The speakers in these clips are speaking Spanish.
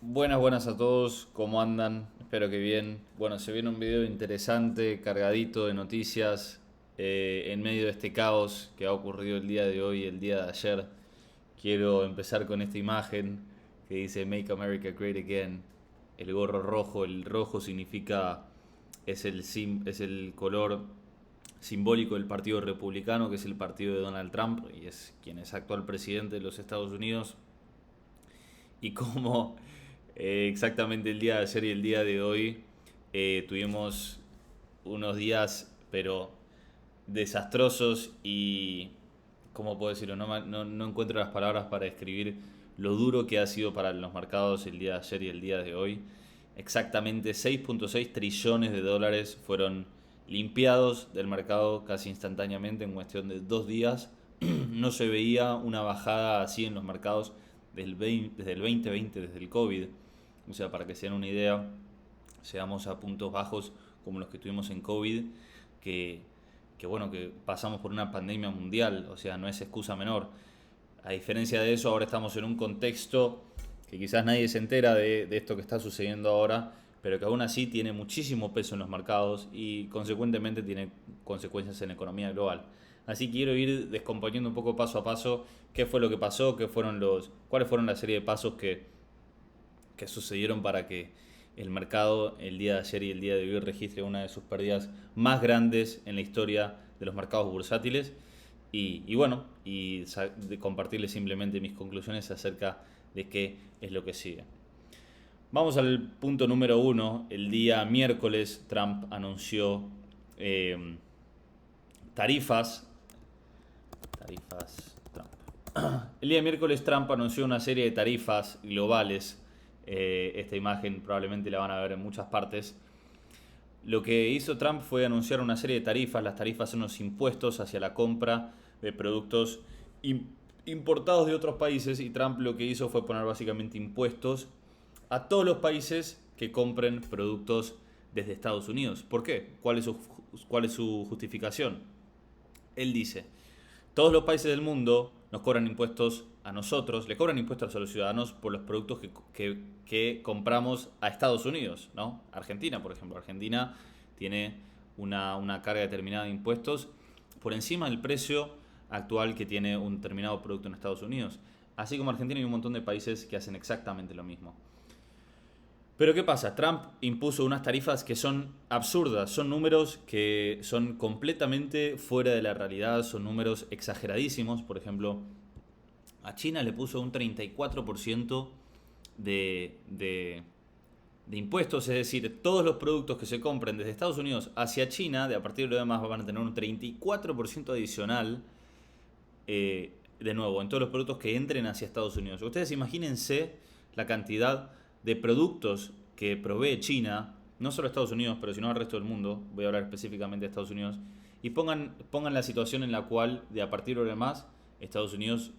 Buenas a todos, ¿cómo andan? Espero que bien. Bueno, se viene un video interesante, cargadito de noticias, en medio de este caos que ha ocurrido el día de hoy y el día de ayer. Quiero empezar con esta imagen que dice Make America Great Again. El gorro rojo, el rojo significa, es el color simbólico del Partido Republicano, que es el partido de Donald Trump y es quien es actual presidente de los Estados Unidos. Y como exactamente el día de ayer y el día de hoy tuvimos unos días, pero desastrosos y, ¿cómo puedo decirlo? No encuentro las palabras para describir lo duro que ha sido para los mercados el día de ayer y el día de hoy. Exactamente 6.6 trillones de dólares fueron limpiados del mercado casi instantáneamente en cuestión de 2 días. No se veía una bajada así en los mercados desde el 2020, desde el COVID. O sea, para que se den una idea, llegamos a puntos bajos como los que tuvimos en COVID, que, que pasamos por una pandemia mundial, o sea, no es excusa menor. A diferencia de eso, ahora estamos en un contexto que quizás nadie se entera de esto que está sucediendo ahora, pero que aún así tiene muchísimo peso en los mercados y consecuentemente tiene consecuencias en la economía global. Así quiero ir descomponiendo un poco paso a paso qué fue lo que pasó, cuáles fueron la serie de pasos que sucedieron para que el mercado el día de ayer y el día de hoy registre una de sus pérdidas más grandes en la historia de los mercados bursátiles. De compartirles simplemente mis conclusiones acerca de qué es lo que sigue. Vamos al punto número uno. El día miércoles Trump anunció eh, tarifas. Tarifas Trump. El día miércoles Trump anunció una serie de tarifas globales. Esta imagen probablemente la van a ver en muchas partes. Lo que hizo Trump fue anunciar una serie de tarifas. Las tarifas son los impuestos hacia la compra de productos importados de otros países y Trump lo que hizo fue poner básicamente impuestos a todos los países que compren productos desde Estados Unidos. ¿Por qué? Cuál es su justificación? Él dice, todos los países del mundo nos cobran impuestos a nosotros, le cobran impuestos a los ciudadanos por los productos que compramos a Estados Unidos, ¿no? Argentina, por ejemplo. Argentina tiene una carga determinada de impuestos por encima del precio actual que tiene un determinado producto en Estados Unidos. Así como Argentina hay un montón de países que hacen exactamente lo mismo. Pero ¿qué pasa? Trump impuso unas tarifas que son absurdas, son números que son completamente fuera de la realidad, son números exageradísimos. Por ejemplo, a China le puso un 34% de impuestos, es decir, todos los productos que se compren desde Estados Unidos hacia China, de a partir de lo demás van a tener un 34% adicional, de nuevo, en todos los productos que entren hacia Estados Unidos. Ustedes imagínense la cantidad de productos que provee China, no solo a Estados Unidos, pero sino al resto del mundo, voy a hablar específicamente de Estados Unidos, y pongan la situación en la cual, de a partir de lo demás, Estados Unidos,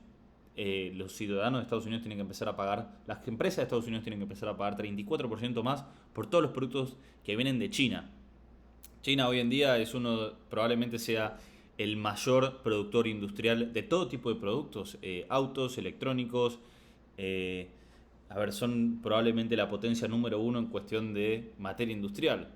los ciudadanos de Estados Unidos tienen que empezar a pagar, las empresas de Estados Unidos tienen que empezar a pagar 34% más por todos los productos que vienen de China. China hoy en día probablemente sea el mayor productor industrial de todo tipo de productos, autos, electrónicos. eh, Son probablemente la potencia número uno en cuestión de materia industrial.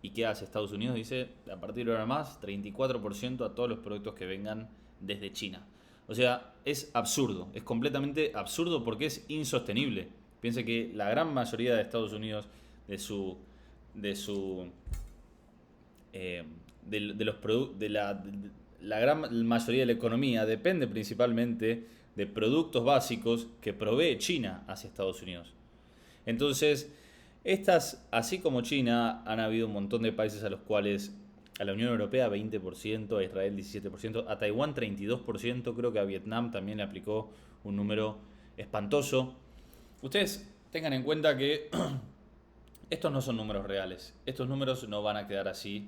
¿Y qué hace Estados Unidos? Dice, a partir de ahora más, 34% a todos los productos que vengan desde China. O sea, es absurdo, es completamente absurdo porque es insostenible. Piense que la gran mayoría de Estados Unidos, de su, de su de los de la gran mayoría de la economía depende principalmente de productos básicos que provee China hacia Estados Unidos. Entonces, así como China, han habido un montón de países a los cuales, a la Unión Europea 20%, a Israel 17%, a Taiwán 32%, creo que a Vietnam también le aplicó un número espantoso. Ustedes tengan en cuenta que estos no son números reales. Estos números no van a quedar así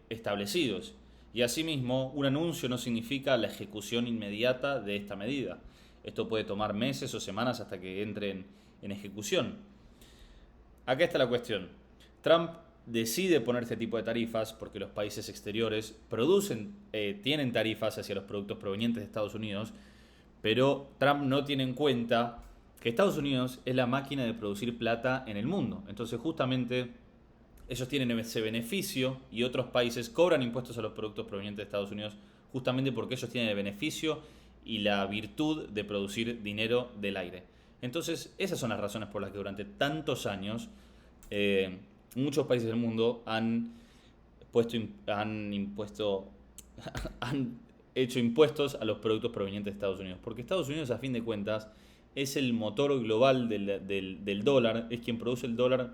establecidos. Y asimismo, un anuncio no significa la ejecución inmediata de esta medida. Esto puede tomar meses o semanas hasta que entre en ejecución. Acá está la cuestión. Trump decide poner este tipo de tarifas porque los países exteriores tienen tarifas hacia los productos provenientes de Estados Unidos, pero Trump no tiene en cuenta que Estados Unidos es la máquina de producir plata en el mundo. Entonces justamente ellos tienen ese beneficio y otros países cobran impuestos a los productos provenientes de Estados Unidos justamente porque ellos tienen el beneficio y la virtud de producir dinero del aire. Entonces esas son las razones por las que durante tantos años muchos países del mundo han hecho impuestos a los productos provenientes de Estados Unidos. Porque Estados Unidos, a fin de cuentas, es el motor global del dólar, es quien produce el dólar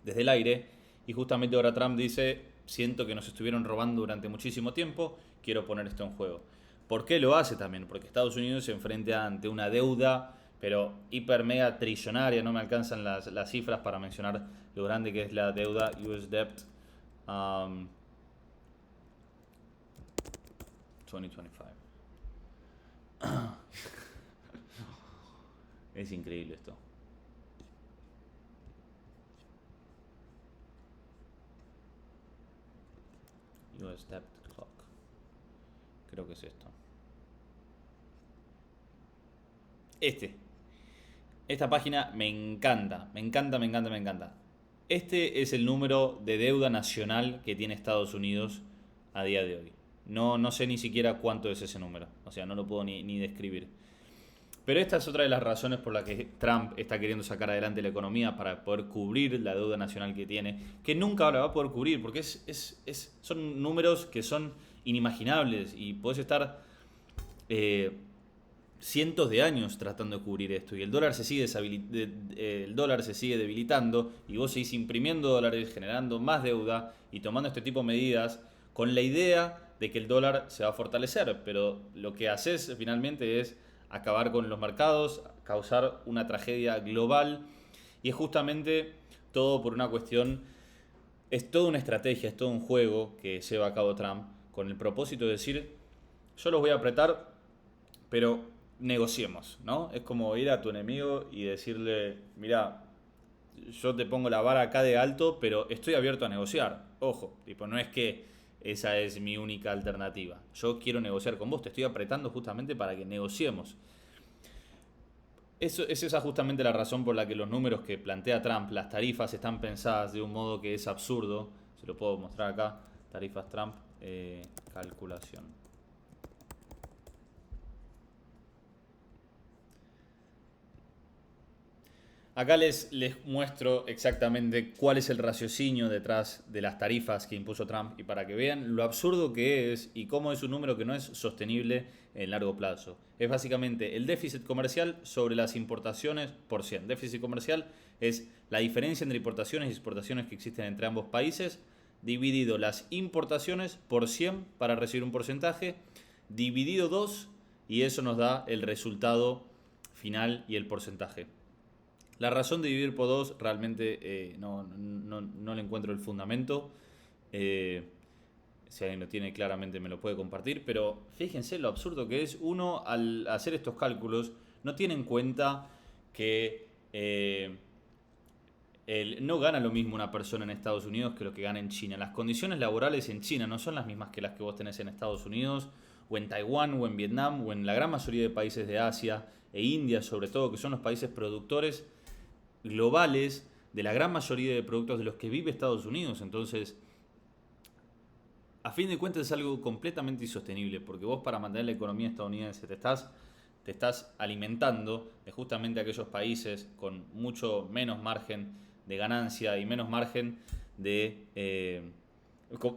desde el aire. Y justamente ahora Trump dice, siento que nos estuvieron robando durante muchísimo tiempo, quiero poner esto en juego. ¿Por qué lo hace también? Porque Estados Unidos se enfrenta ante una deuda, pero hiper mega trillonaria, no me alcanzan las cifras para mencionar lo grande que es la deuda US Debt 2025. Es increíble esto. US Debt Clock. Creo que es esto. Esta página me encanta, me encanta, me encanta, me encanta. Este es el número de deuda nacional que tiene Estados Unidos a día de hoy. No sé ni siquiera cuánto es ese número. O sea, no lo puedo ni describir. Pero esta es otra de las razones por las que Trump está queriendo sacar adelante la economía para poder cubrir la deuda nacional que tiene, que nunca la va a poder cubrir, porque son números que son inimaginables y podés estar cientos de años tratando de cubrir esto y el dólar se sigue debilitando y vos seguís imprimiendo dólares, generando más deuda y tomando este tipo de medidas con la idea de que el dólar se va a fortalecer, pero lo que haces finalmente es acabar con los mercados, causar una tragedia global y es justamente todo por una cuestión, es toda una estrategia, es todo un juego que lleva a cabo Trump con el propósito de decir, yo los voy a apretar, pero negociemos, ¿no? Es como ir a tu enemigo y decirle, mira, yo te pongo la vara acá de alto, pero estoy abierto a negociar. Ojo, tipo, no es que esa es mi única alternativa. Yo quiero negociar con vos, te estoy apretando justamente para que negociemos. Es esa justamente la razón por la que los números que plantea Trump, las tarifas están pensadas de un modo que es absurdo. Se lo puedo mostrar acá. Tarifas Trump, calculación. Acá les muestro exactamente cuál es el raciocinio detrás de las tarifas que impuso Trump y para que vean lo absurdo que es y cómo es un número que no es sostenible en largo plazo. Es básicamente el déficit comercial sobre las importaciones por 100. Déficit comercial es la diferencia entre importaciones y exportaciones que existen entre ambos países, dividido las importaciones por 100 para recibir un porcentaje, dividido 2 y eso nos da el resultado final y el porcentaje. La razón de dividir por 2 realmente no le encuentro el fundamento. Si alguien lo tiene claramente me lo puede compartir. Pero fíjense lo absurdo que es. Uno al hacer estos cálculos no tiene en cuenta que no gana lo mismo una persona en Estados Unidos que lo que gana en China. Las condiciones laborales en China no son las mismas que las que vos tenés en Estados Unidos, o en Taiwán, o en Vietnam, o en la gran mayoría de países de Asia e India, sobre todo, que son los países productores globales de la gran mayoría de productos de los que vive Estados Unidos. Entonces, a fin de cuentas es algo completamente insostenible, porque vos para mantener la economía estadounidense te estás alimentando de justamente aquellos países con mucho menos margen de ganancia y menos margen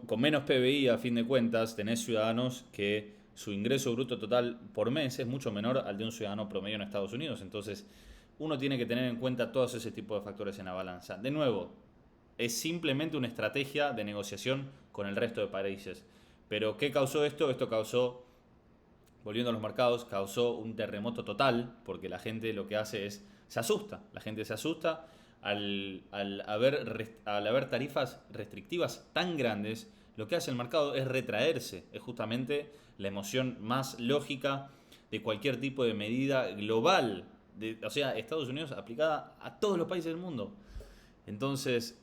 con menos PBI. A fin de cuentas tenés ciudadanos que su ingreso bruto total por mes es mucho menor al de un ciudadano promedio en Estados Unidos. Entonces uno tiene que tener en cuenta todos ese tipo de factores en la balanza. De nuevo, es simplemente una estrategia de negociación con el resto de países. Pero ¿qué causó esto? Esto causó, volviendo a los mercados, causó un terremoto total, porque la gente lo que hace es, se asusta. La gente se asusta al haber tarifas restrictivas tan grandes. Lo que hace el mercado es retraerse. Es justamente la emoción más lógica de cualquier tipo de medida global. O sea, Estados Unidos aplicada a todos los países del mundo. Entonces,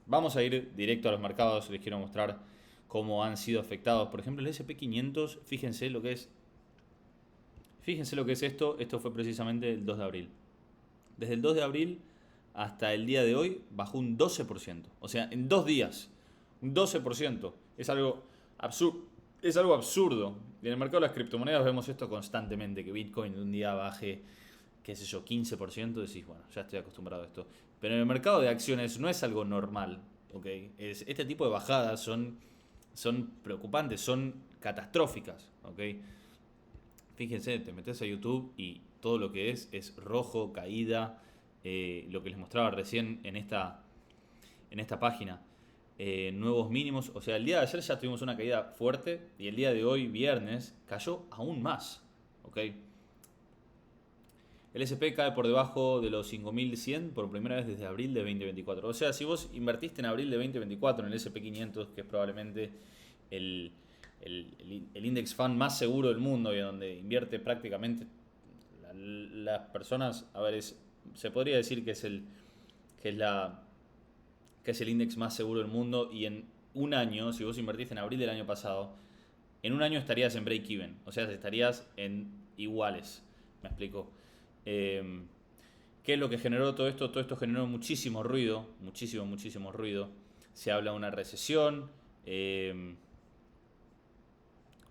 vamos a ir directo a los mercados. Les quiero mostrar cómo han sido afectados. Por ejemplo, el S&P 500, fíjense Fíjense lo que es esto. Esto fue precisamente el 2 de abril. Desde el 2 de abril hasta el día de hoy bajó un 12%. O sea, en 2 días, un 12%. Es algo absurdo. Es algo absurdo. Y en el mercado de las criptomonedas vemos esto constantemente, que Bitcoin de un día baje, qué sé yo, 15%. Decís, bueno, ya estoy acostumbrado a esto. Pero en el mercado de acciones no es algo normal. ¿Ok? Este tipo de bajadas son preocupantes, son catastróficas. ¿Ok? Fíjense, te metes a YouTube y todo lo que es rojo, caída, lo que les mostraba recién en esta página. Nuevos mínimos, o sea, el día de ayer ya tuvimos una caída fuerte y el día de hoy, viernes, cayó aún más. ¿Ok? El S&P cae por debajo de los 5.100 por primera vez desde abril de 2024. O sea, si vos invertiste en abril de 2024 en el S&P 500, que es probablemente el, el index fund más seguro del mundo y donde invierte prácticamente las personas, a ver, se podría decir que es que es la que es el index más seguro del mundo y en un año, si vos invertiste en abril del año pasado, en un año estarías en break even, o sea, estarías en iguales. ¿Me explico? Eh, ¿Qué es lo que generó todo esto? Todo esto generó muchísimo ruido, muchísimo, muchísimo ruido. Se habla de una recesión,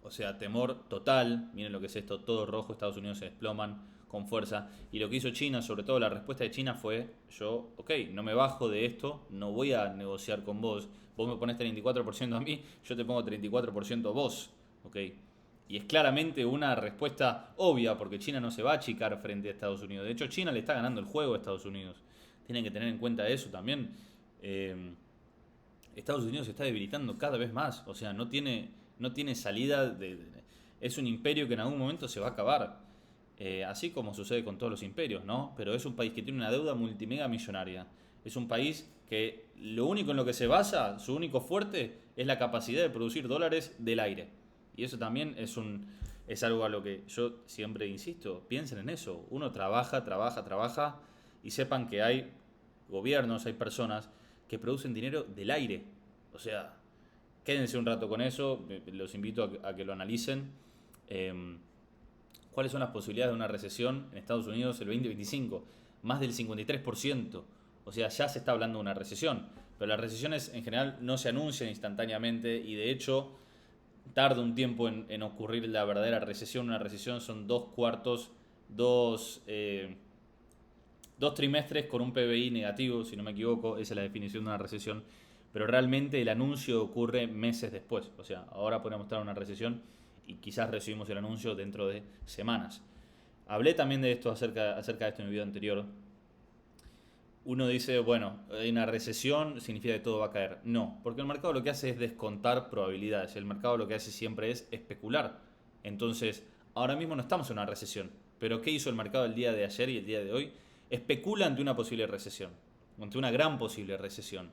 o sea, temor total. Miren lo que es esto, todo rojo, Estados Unidos se desploman con fuerza. Y lo que hizo China, sobre todo la respuesta de China fue, yo, ok, no me bajo de esto, no voy a negociar con vos. Vos me pones 34% a mí, yo te pongo 34% a vos. Ok. Y es claramente una respuesta obvia, porque China no se va a achicar frente a Estados Unidos. De hecho, China le está ganando el juego a Estados Unidos. Tienen que tener en cuenta eso también. Eh, Estados Unidos se está debilitando cada vez más. O sea, no tiene salida. Es un imperio que en algún momento se va a acabar. Así como sucede con todos los imperios, ¿no? Pero es un país que tiene una deuda multimega millonaria. Es un país que lo único en lo que se basa, su único fuerte, es la capacidad de producir dólares del aire. Y eso también es algo a lo que yo siempre insisto. Piensen en eso. Uno trabaja, trabaja, trabaja y sepan que hay gobiernos, hay personas que producen dinero del aire. O sea, quédense un rato con eso, los invito a que lo analicen. Eh, ¿Cuáles son las posibilidades de una recesión en Estados Unidos el 2025? Más del 53%. O sea, ya se está hablando de una recesión. Pero las recesiones en general no se anuncian instantáneamente y de hecho tarda un tiempo en ocurrir la verdadera recesión. Una recesión son 2 cuartos, dos trimestres con un PBI negativo, si no me equivoco, esa es la definición de una recesión, pero realmente el anuncio ocurre meses después. O sea, ahora podemos estar en una recesión y quizás recibimos el anuncio dentro de semanas. Hablé también de esto acerca de esto en mi video anterior. Uno dice, bueno, hay una recesión, significa que todo va a caer. No, porque el mercado lo que hace es descontar probabilidades. El mercado lo que hace siempre es especular. Entonces, ahora mismo no estamos en una recesión. Pero ¿qué hizo el mercado el día de ayer y el día de hoy? Especula ante una posible recesión, ante una gran posible recesión.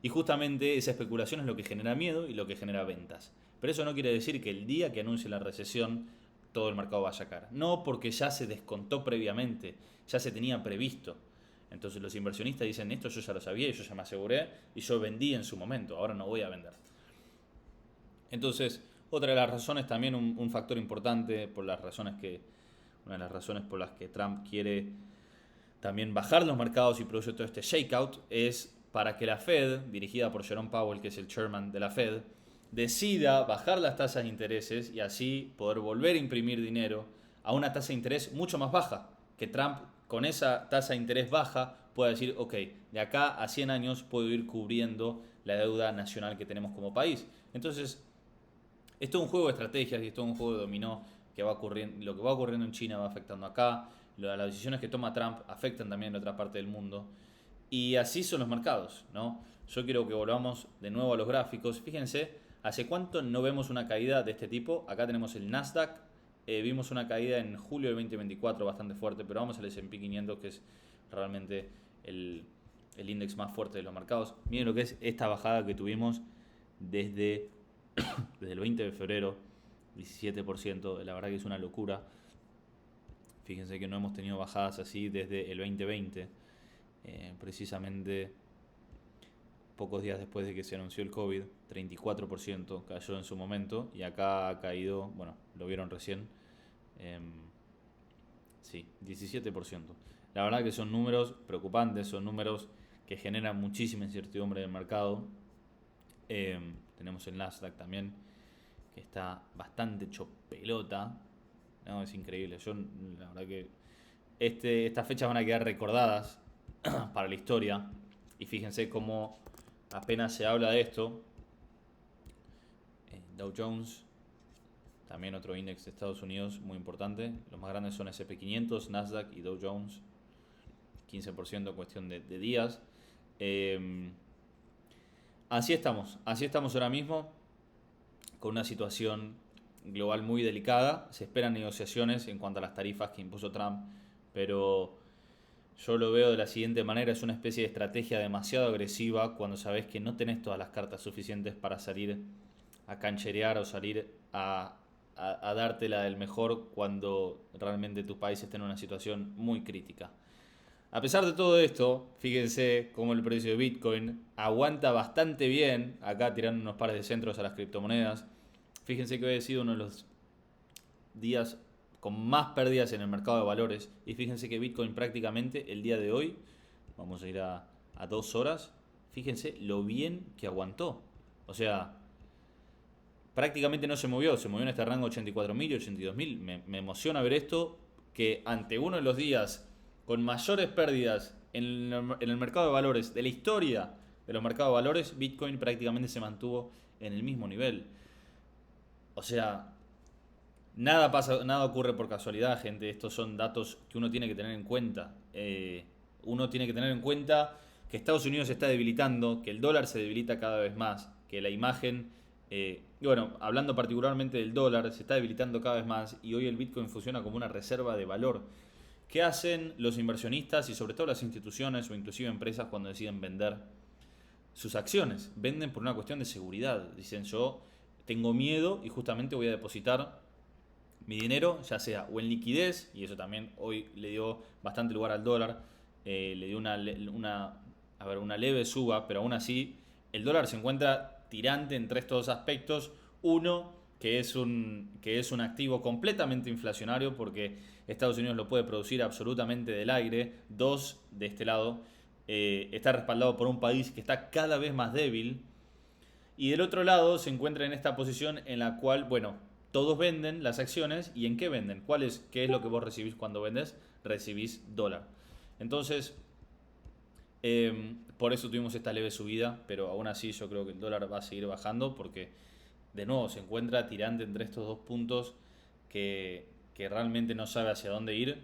Y justamente esa especulación es lo que genera miedo y lo que genera ventas. Pero eso no quiere decir que el día que anuncie la recesión todo el mercado vaya a caer. No, porque ya se descontó previamente, ya se tenía previsto. Entonces los inversionistas dicen, esto yo ya lo sabía y yo ya me aseguré y yo vendí en su momento, ahora no voy a vender. Entonces, otra de las razones, también un factor importante, una de las razones por las que Trump quiere también bajar los mercados y produce todo este shakeout, es para que la Fed, dirigida por Jerome Powell, que es el chairman de la Fed, decida bajar las tasas de intereses y así poder volver a imprimir dinero a una tasa de interés mucho más baja. Que Trump, con esa tasa de interés baja, pueda decir, ok, de acá a 100 años puedo ir cubriendo la deuda nacional que tenemos como país. Entonces, es todo un juego de estrategias y es todo un juego de dominó que va ocurriendo. Lo que va ocurriendo en China va afectando acá. Las decisiones que toma Trump afectan también en otra parte del mundo. Y así son los mercados, ¿no? Yo quiero que volvamos de nuevo a los gráficos. Fíjense, ¿hace cuánto no vemos una caída de este tipo? Acá tenemos el Nasdaq. Vimos una caída en julio del 2024 bastante fuerte, pero vamos al S&P 500, que es realmente el índice más fuerte de los mercados. Miren lo que es esta bajada que tuvimos desde el 20 de febrero, 17%, la verdad que es una locura. Fíjense que no hemos tenido bajadas así desde el 2020, precisamente pocos días después de que se anunció el COVID, 34% cayó en su momento y acá ha caído, bueno, lo vieron recién, Sí, 17%. La verdad que son números preocupantes, son números que generan muchísima incertidumbre en el mercado. Tenemos el Nasdaq también, que está bastante hecho pelota. No, es increíble. Yo, la verdad que estas fechas van a quedar recordadas para la historia. Y fíjense cómo apenas se habla de esto, Dow Jones, también otro índice de Estados Unidos muy importante. Los más grandes son S&P 500, Nasdaq y Dow Jones. 15% en cuestión de días. Así estamos ahora mismo, con una situación global muy delicada. Se esperan negociaciones en cuanto a las tarifas que impuso Trump, pero yo lo veo de la siguiente manera: es una especie de estrategia demasiado agresiva cuando sabes que no tenés todas las cartas suficientes para salir a cancherear o salir a dártela del mejor cuando realmente tu país está en una situación muy crítica. A pesar de todo esto, fíjense cómo el precio de Bitcoin aguanta bastante bien, acá tirando unos pares de centros a las criptomonedas. Fíjense que hoy ha sido uno de los días con más pérdidas en el mercado de valores. Y fíjense que Bitcoin prácticamente el día de hoy, vamos a ir a 2 horas, fíjense lo bien que aguantó. O sea, prácticamente no se movió en este rango 84.000 y 82.000. Me emociona ver esto, que ante uno de los días con mayores pérdidas en el mercado de valores de la historia de los mercados de valores, Bitcoin prácticamente se mantuvo en el mismo nivel. O sea, nada ocurre por casualidad, gente. Estos son datos que uno tiene que tener en cuenta. Uno tiene que tener en cuenta que Estados Unidos se está debilitando, que el dólar se debilita cada vez más, que la imagen, bueno, hablando particularmente del dólar, se está debilitando cada vez más, y hoy el Bitcoin funciona como una reserva de valor. ¿Qué hacen los inversionistas y sobre todo las instituciones o inclusive empresas cuando deciden vender sus acciones? Venden por una cuestión de seguridad. Dicen: yo tengo miedo y justamente voy a depositar mi dinero, ya sea o en liquidez, y eso también hoy le dio bastante lugar al dólar, le dio una leve suba, pero aún así el dólar se encuentra tirante entre estos dos aspectos. Uno, que es un activo completamente inflacionario porque Estados Unidos lo puede producir absolutamente del aire. Dos, de este lado, está respaldado por un país que está cada vez más débil. Y del otro lado se encuentra en esta posición en la cual, bueno, todos venden las acciones. ¿Y en qué venden? ¿Qué es lo que vos recibís cuando vendes? Recibís dólar. Entonces, por eso tuvimos esta leve subida, pero aún así yo creo que el dólar va a seguir bajando porque de nuevo se encuentra tirante entre estos dos puntos que realmente no sabe hacia dónde ir.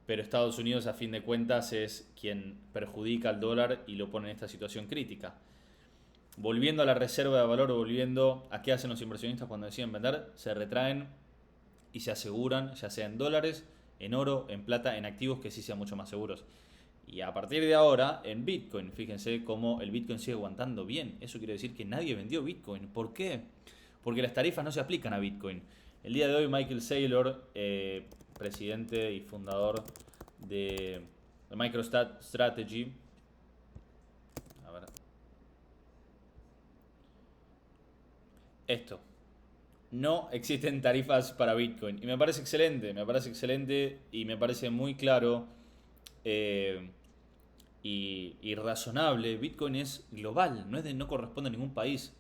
Pero Estados Unidos, a fin de cuentas, es quien perjudica al dólar y lo pone en esta situación crítica. Volviendo a la reserva de valor, volviendo a qué hacen los inversionistas cuando deciden vender, se retraen y se aseguran, ya sea en dólares, en oro, en plata, en activos que sí sean mucho más seguros. Y a partir de ahora, en Bitcoin, fíjense cómo el Bitcoin sigue aguantando bien. Eso quiere decir que nadie vendió Bitcoin. ¿Por qué? Porque las tarifas no se aplican a Bitcoin. El día de hoy, Michael Saylor, presidente y fundador de MicroStrategy, a ver, esto: no existen tarifas para Bitcoin. Y me parece excelente y me parece muy claro y razonable. Bitcoin es global, no corresponde a ningún país.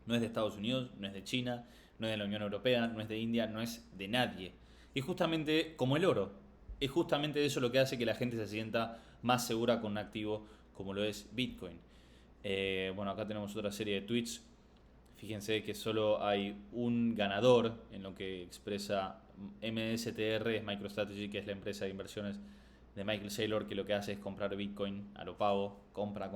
No es de Estados Unidos, no es de China, no es de la Unión Europea, no es de India, no es de nadie. Y justamente como el oro, es justamente eso lo que hace que la gente se sienta más segura con un activo como lo es Bitcoin. Bueno, acá tenemos otra serie de tweets. Fíjense que solo hay un ganador en lo que expresa MSTR, es MicroStrategy, que es la empresa de inversiones de Michael Saylor, que lo que hace es comprar Bitcoin a lo pavo. Compra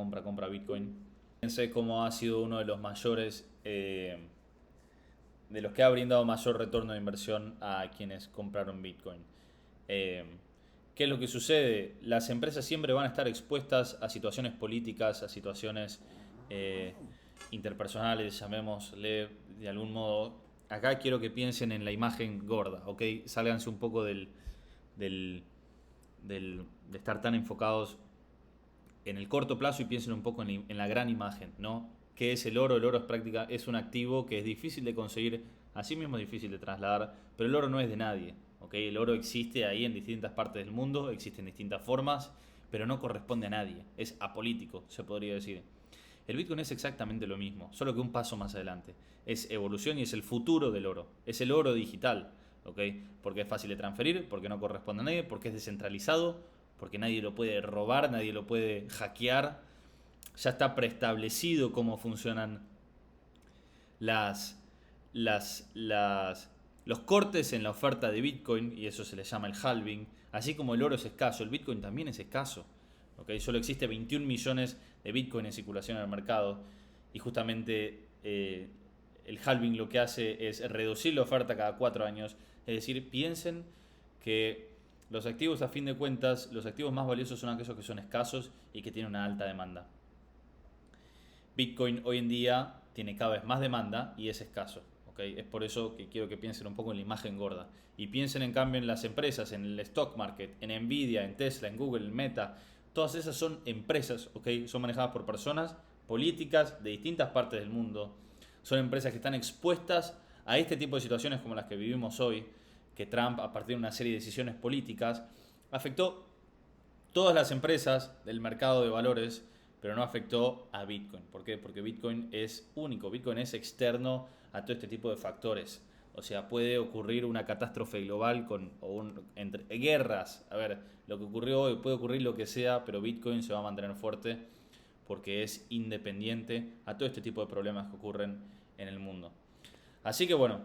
Bitcoin. Fíjense cómo ha sido uno de los mayores, de los que ha brindado mayor retorno de inversión a quienes compraron Bitcoin. ¿Qué es lo que sucede? Las empresas siempre van a estar expuestas a situaciones políticas, a situaciones interpersonales, llamémosle de algún modo. Acá quiero que piensen en la imagen gorda, ¿ok? Sálganse un poco de estar tan enfocados en el corto plazo y piensen un poco en la gran imagen, ¿no? ¿Qué es el oro? El oro es un activo que es difícil de conseguir Así mismo es difícil de trasladar, pero el oro no es de nadie. ¿Ok? El oro existe ahí en distintas partes del mundo, existe en distintas formas, pero no corresponde a nadie. Es apolítico, se podría decir. El Bitcoin es exactamente lo mismo, solo que un paso más adelante. Es evolución y es el futuro del oro. Es el oro digital, ¿ok? Porque es fácil de transferir, porque no corresponde a nadie, porque es descentralizado, porque nadie lo puede robar, nadie lo puede hackear. Ya está preestablecido cómo funcionan las, los cortes en la oferta de Bitcoin, y eso se le llama el halving. Así como el oro es escaso, el Bitcoin también es escaso. ¿Okay? Solo existe 21 millones de Bitcoin en circulación en el mercado, y justamente el halving lo que hace es reducir la oferta cada 4 años. Es decir, piensen que los activos, a fin de cuentas, los activos más valiosos son aquellos que son escasos y que tienen una alta demanda. Bitcoin hoy en día tiene cada vez más demanda y es escaso. ¿Okay? Es por eso que quiero que piensen un poco en la imagen gorda. Y piensen en cambio en las empresas, en el stock market, en Nvidia, en Tesla, en Google, en Meta. Todas esas son empresas, ¿okay? Son manejadas por personas políticas de distintas partes del mundo. Son empresas que están expuestas a este tipo de situaciones como las que vivimos hoy, que Trump, a partir de una serie de decisiones políticas, afectó todas las empresas del mercado de valores, pero no afectó a Bitcoin. ¿Por qué? Porque Bitcoin es único, Bitcoin es externo a todo este tipo de factores. O sea, puede ocurrir una catástrofe global entre guerras. A ver, lo que ocurrió hoy, puede ocurrir lo que sea, pero Bitcoin se va a mantener fuerte porque es independiente a todo este tipo de problemas que ocurren en el mundo. Así que bueno,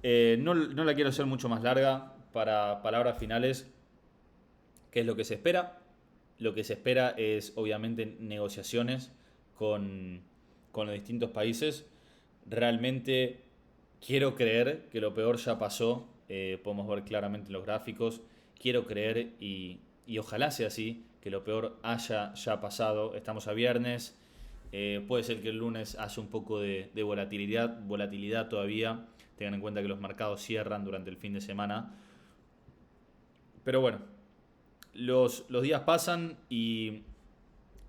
no la quiero hacer mucho más larga. Para palabras finales, ¿qué es lo que se espera? Lo que se espera es obviamente negociaciones con los distintos países. Realmente quiero creer que lo peor ya pasó. Podemos ver claramente los gráficos. Quiero creer y ojalá sea así, que lo peor haya ya pasado. Estamos a viernes. Puede ser que el lunes haya un poco de volatilidad todavía. Tengan en cuenta que los mercados cierran durante el fin de semana. Pero bueno, los días pasan y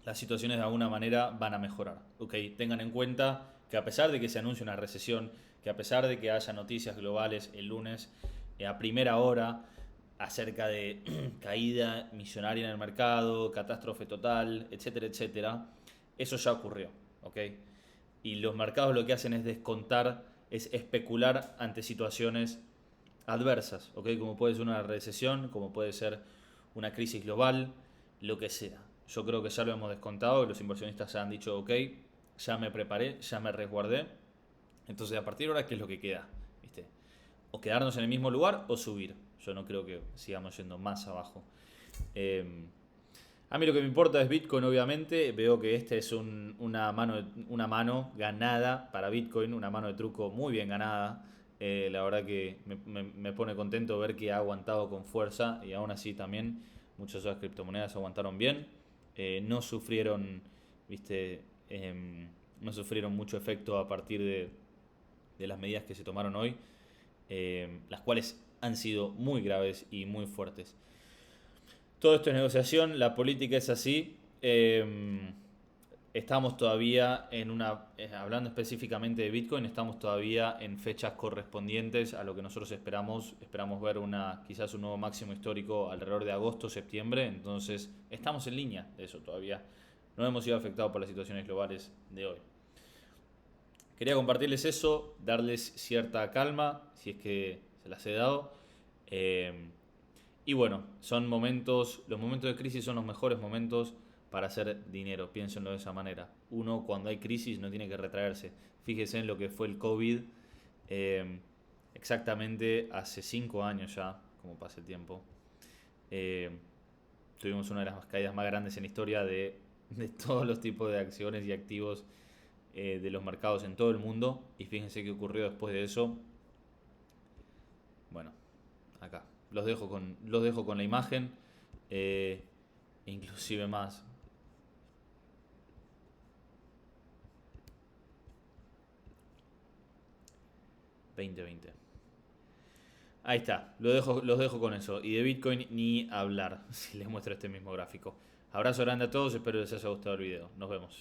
las situaciones de alguna manera van a mejorar. ¿Okay? Tengan en cuenta que a pesar de que se anuncie una recesión, que a pesar de que haya noticias globales el lunes a primera hora acerca de caída millonaria en el mercado, catástrofe total, etcétera, etcétera, eso ya ocurrió. ¿Okay? Y los mercados lo que hacen es descontar, es especular ante situaciones adversas, ¿okay? Como puede ser una recesión, como puede ser una crisis global, lo que sea. Yo creo que ya lo hemos descontado, los inversionistas ya han dicho, ok, ya me preparé, ya me resguardé. Entonces, a partir de ahora, ¿qué es lo que queda? ¿Viste? O quedarnos en el mismo lugar o subir. Yo no creo que sigamos yendo más abajo. A mí lo que me importa es Bitcoin, obviamente. Veo que este es una mano ganada para Bitcoin, una mano de truco muy bien ganada. La verdad que me pone contento ver que ha aguantado con fuerza y aún así también muchas otras criptomonedas aguantaron bien. No sufrieron, viste, no sufrieron mucho efecto a partir de las medidas que se tomaron hoy, las cuales han sido muy graves y muy fuertes. Todo esto es negociación, la política es así. Estamos todavía hablando específicamente de Bitcoin, estamos todavía en fechas correspondientes a lo que nosotros esperamos. Esperamos ver quizás un nuevo máximo histórico alrededor de agosto, septiembre. Entonces estamos en línea de eso todavía. No hemos sido afectados por las situaciones globales de hoy. Quería compartirles eso, darles cierta calma, si es que se las he dado. Y bueno, los momentos de crisis son los mejores momentos para hacer dinero, piénsenlo de esa manera. Uno cuando hay crisis no tiene que retraerse. Fíjense en lo que fue el COVID, exactamente hace 5 años ya, como pasa el tiempo. Tuvimos una de las caídas más grandes en la historia de todos los tipos de acciones y activos de los mercados en todo el mundo. Y fíjense qué ocurrió después de eso. Bueno, acá. Los dejo con la imagen, inclusive más. $20.20. Ahí está, los dejo con eso. Y de Bitcoin ni hablar, si les muestro este mismo gráfico. Abrazo grande a todos, espero les haya gustado el video. Nos vemos.